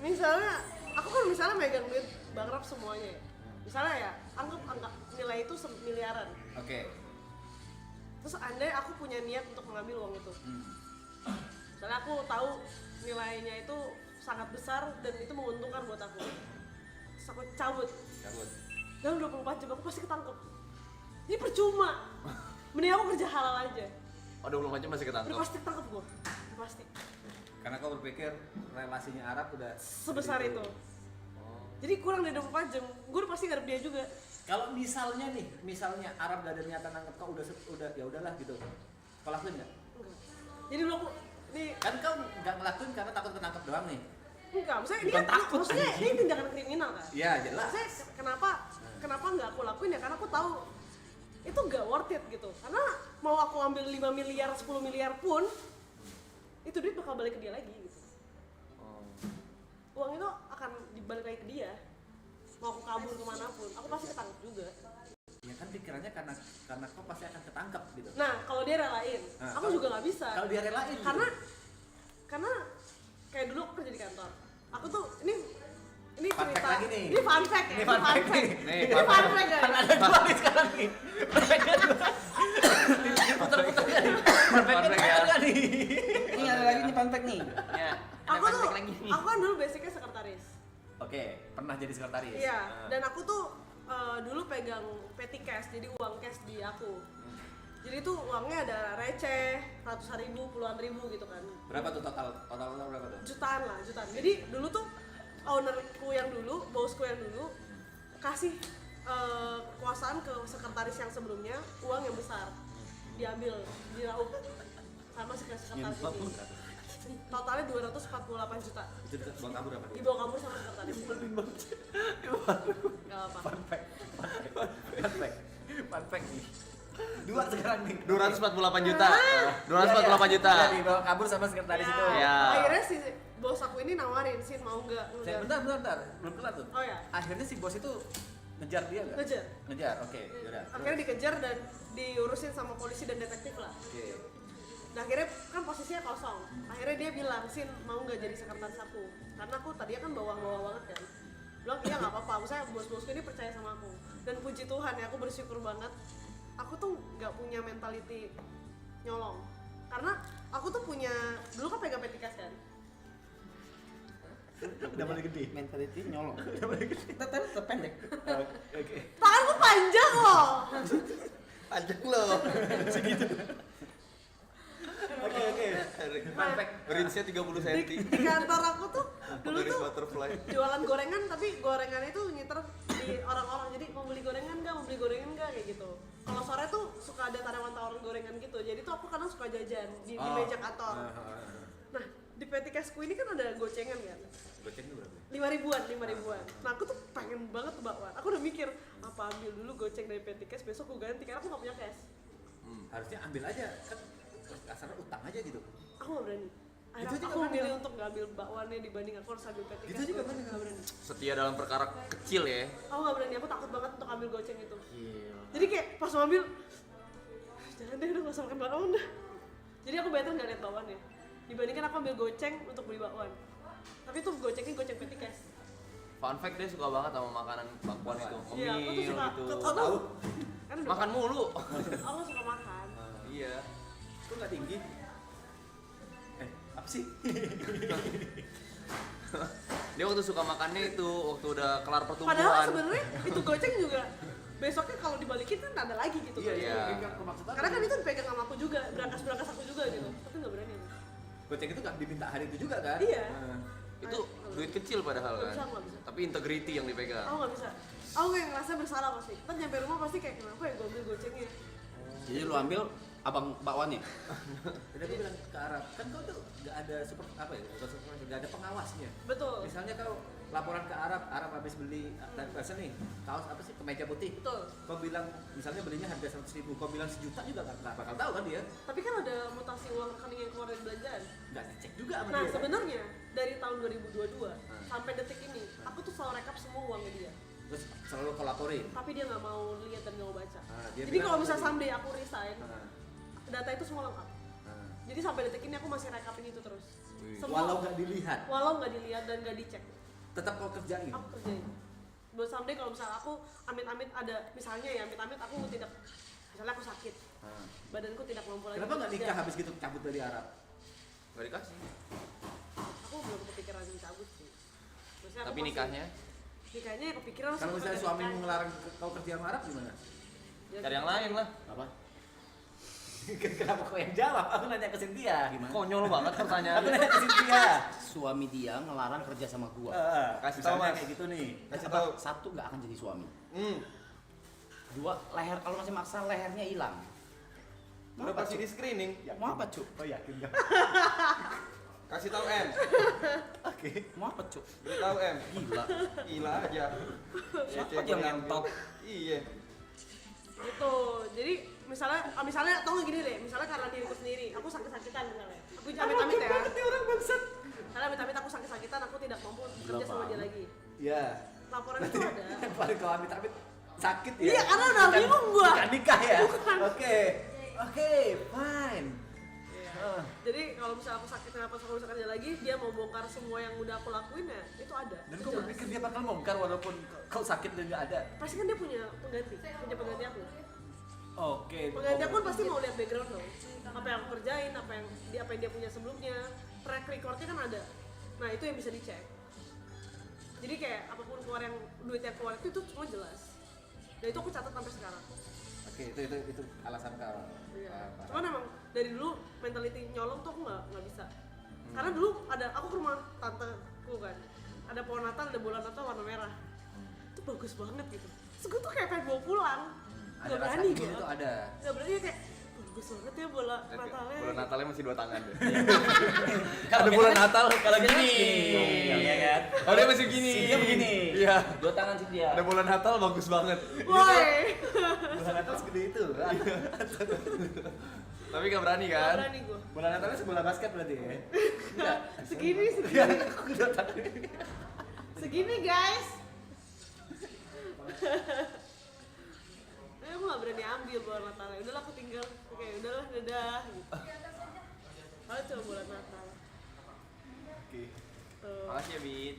misalnya aku kan misalnya megang duit bankrupt semuanya ya. Misalnya ya, anggap nilai itu miliaran. Oke. Terus andai aku punya niat untuk mengambil uang itu. Misalnya aku tahu nilainya itu sangat besar dan itu menguntungkan buat aku. Terus aku cabut. Dalam 24 jam aku pasti ketangkep. Ini percuma. Mending aku kerja halal aja. Oh, 24 jam masih ketangkep? Udah pasti ketangkep gua. Pasti. Karena kau berpikir relasinya Arab udah sebesar itu. Jadi kurang dari 24 jam, gue udah pasti ngarep dia juga. Kalau misalnya Arab gak ada niatan nangkep kau udah ya udahlah gitu. Kau lakuin nggak? Enggak. Jadi dulu aku kan kau nggak ngelakuin karena takut ketangkep doang nih. Enggak, maksudnya Bukan takut, maksudnya ini tindakan kriminal kan? Iya jelas. Maksudnya kenapa nggak aku lakuin ya? Karena aku tahu itu nggak worth it gitu. Karena mau aku ambil 5 miliar, 10 miliar pun itu duit bakal balik ke dia lagi gitu. Uang itu akan dibalik lagi ke dia. Mau aku kabur kemanapun, aku pasti ketangkep juga. Ya kan pikirannya karena kau pasti akan ketangkep gitu. Nah kalau dia relain, aku juga nggak bisa. Kalau dia relain karena kayak dulu aku kerja di kantor. Aku tuh ini fun cerita fact lagi nih. Ini fun fact ya. Ini fun fact nih. Ini fun fact ya. Kan ada dua nih sekarang nih. Perfectnya dua. Putar-putar kan nih. Perfectnya kan nih. Ini ada lagi nih fun fact nih. Ya, Aku kan dulu basicnya sekretaris. Oke, pernah jadi sekretaris. Iya, dan aku tuh dulu pegang petty cash, jadi uang cash di aku. Jadi tuh uangnya ada receh, ratusan ribu, puluhan ribu gitu kan. Berapa tuh total berapa tuh? Jutaan. Jadi dulu tuh ownerku yang dulu, bosku yang dulu kasih kekuasaan ke sekretaris yang sebelumnya, uang yang besar diambil, diraup sama sekretaris ini. Totalnya 248 juta. Itu dibawa kabur apa? Dibawa kabur sama sekretaris. Gak apa. Fun fact nih. Dua sekarang nih. 248 juta. 248 juta. Ya, dibawa kabur sama sekretaris itu. Ya. Akhirnya si bos aku ini nawarin, Sin mau nggak? Bentar. Belum kelar tuh. Oh ya. Akhirnya si bos itu ngejar dia nggak? Ngejar, oke. Yaudah. Akhirnya dikejar dan diurusin sama polisi dan detektif lah. Oke. Nah akhirnya kan posisinya kosong. Akhirnya dia bilang, Sin mau nggak jadi sekretaris aku? Karena aku tadinya kan bawah banget kan. Bilang iya nggak apa-apa. Misalnya bos-bosku ini percaya sama aku. Dan puji Tuhan ya, aku bersyukur banget. Aku tuh nggak punya mentality nyolong. Karena aku tuh punya dulu kan pegang petikas kan. Udah mulai gede. Mentality nyolong. Udah mulai gede. Tetap pendek. Oke. Tanganku panjang loh. Panjang loh. Segitu. Oke. Fun fact. Range-nya 30 cm. Di kantor aku tuh dulu Garis tuh butterfly. jualan gorengan, tapi gorengan itu nyiter di orang-orang. Jadi mau beli gorengan nggak kayak gitu. Kalau sore tuh suka ada tawaran gorengan gitu. Jadi tuh aku kadang suka jajan di meja kantor. Nah di petikasku ini kan ada gocengan kan. Goceng itu berapa? 5 ribuan. Nah aku tuh pengen banget tuh bakwan. Aku udah mikir apa ambil dulu goceng dari petikas, besok aku ganti karena aku nggak punya cash. Harusnya ambil aja kan kasarnya utang aja gitu. Aku nggak berani. Akhirnya Itu juga aku berani, memilih kan? untuk nggak ambil bakwannya dibanding aku harus ambil petikas. Itu juga berani, nggak berani. Setia dalam perkara kecil ya. Aku nggak berani, aku takut banget untuk ambil goceng itu. Gila. Jadi kayak pas mau ambil, jangan deh udah nggak usah makan bakwan dah. Jadi aku better nggak lihat bakwannya dibandingkan aku ambil goceng untuk beli bakwan. Tapi tuh gocengnya goceng petikas. Fun fact, dia suka banget sama makanan bakwan itu. Iya, aku tuh suka. gitu. Kau tahu? Kan udah Makan mulu. Aku suka makan. Iya. Itu nggak tinggi. Apa sih? Dia waktu suka makannya itu waktu udah kelar pertumbuhan. Padahal sebenarnya itu goceng juga besoknya kalau dibalikin kan ada lagi gitu. Iya. Karena kan itu dipegang sama aku juga, berangkas aku juga gitu. Tapi nggak berani. Goceng itu nggak diminta hari itu juga kan? Iya. Itu duit kecil padahal Nggak kan. bisa, nggak bisa. Tapi integrity yang dipegang. Aku nggak bisa. Aku kayak ngerasa bersalah pasti. Ntar nyampe rumah pasti kayak kenapa ya gue ambil gocengnya. Jadi lu ambil abang bakwannya. Jadi aku bilang ke Arab, kan kau tuh nggak ada nggak ada pengawasnya. Betul. Misalnya kau laporan ke Arab habis beli tadi bahasa nih kaos apa sih kemeja putih. Betul. Kau bilang misalnya belinya harga 100.000, kau bilang sejuta juga nggak bakal tahu kan dia. Tapi kan ada mutasi uang rekening yang keluar dari belanjaan. Nggak dicek juga sama Nah dia. Kan? sebenarnya dari tahun 2022 sampai detik ini aku tuh selalu rekap semua uangnya dia. Terus selalu kau laporin. Tapi dia nggak mau lihat dan nggak mau baca. Dia Jadi bilang kalau misalnya tadi. someday aku resign, Nah, data itu semua lengkap. nah. Jadi sampai detik ini aku masih rekapin itu terus. Walau nggak dilihat, walau nggak dilihat dan nggak dicek, tetap kau kerjain. aku kerjain. Buat someday kalau misalnya aku amit-amit ada, misalnya ya amit-amit aku tidak, misalnya aku sakit, badanku tidak mampu lagi. Kenapa nggak bekerja. nikah habis gitu cabut dari Arab? Gak dikasih. Aku belum kepikiran cabut sih. Maksudnya Tapi aku masih- nikahnya nikahnya ya kepikiran. Kalau misalnya sampai suamimu nikah. ngelarang kau kerja sama Arab gimana? Ya, cari yang lain lah. Apa? Kenapa kau yang jawab? Aku nanya ke Cynthia. Gimana? Konyol banget Aku pertanyaannya. nanya ke Cynthia. Suami dia ngelarang kerja sama gua. Kasih tahu, Misalnya Mas. kayak gitu nih. Kasih Apa? tahu. Satu nggak akan jadi suami. Hmm. Dua, leher kalau masih maksa lehernya hilang. Mau Udah apa, pasti Cuk? di screening. Mau apa, Cuk? Oh yakin nggak? Kasih tahu M. Oke. Mau apa, Cuk? Tahu M. Gila. Gila aja. Siapa yang ngentot? Iya. gitu. Jadi misalnya tau nggak gini deh, misalnya karena diriku sendiri, aku sakit-sakitan misalnya, aku amit-amit ya, orang bangsat. karena amit-amit aku sakit-sakitan, aku tidak mampu bekerja sama dia lagi. Iya. Laporan itu ada. Yang paling kau amit-amit sakit ya? Iya, karena udah bingung gua. Bukan nikah ya? Bukan. Oke. Oke, fine. Iya. Jadi kalau misalnya aku sakit kenapa aku bisa kerja lagi, dia mau bongkar semua yang udah aku lakuin ya, itu ada. Dan Itu kau jelas. berpikir dia bakal bongkar walaupun kau sakit dan nggak ada? Pasti kan dia punya pengganti aku. Oke. Pengganti aku kan pasti mau lihat background dong. Apa yang aku kerjain, apa yang dia punya sebelumnya, track recordnya kan ada. Nah itu yang bisa dicek. Jadi kayak apapun keluar yang duit yang keluar itu semua jelas. Dan itu aku catat sampai sekarang. Oke, itu alasan kau. Iya. Apa? Cuman emang dari dulu mentality nyolong tuh aku nggak bisa. Karena dulu aku ke rumah tanteku kan. Ada pohon Natal, ada bola Natal warna merah. Itu bagus banget gitu. Terus gue tuh kayak pengen bawa pulang. Ada Gak rasa berani ingin gue. itu ada. Gak berani kayak bagus banget ya bola Natalnya. Bulan Natalnya masih 2 tangan deh. Kalau Ada bulan Natal. kalau gini, ya kan? Oh dia masih gini. Dia begini. Iya. Dua tangan sih dia. Ada bulan Natal bagus banget. Woi. Bulan Natal segede itu. Tapi gak berani Gak kan? berani gue. Bulan Natalnya sebola basket berarti ya? Enggak. Segini. Segini guys. Aku gak berani ambil bola Natalnya. Udahlah aku tinggal. Oke, udahlah dadah. Gitu. Kalau cuma bola Natal. Oke. Tuh. Makasih ya Bit.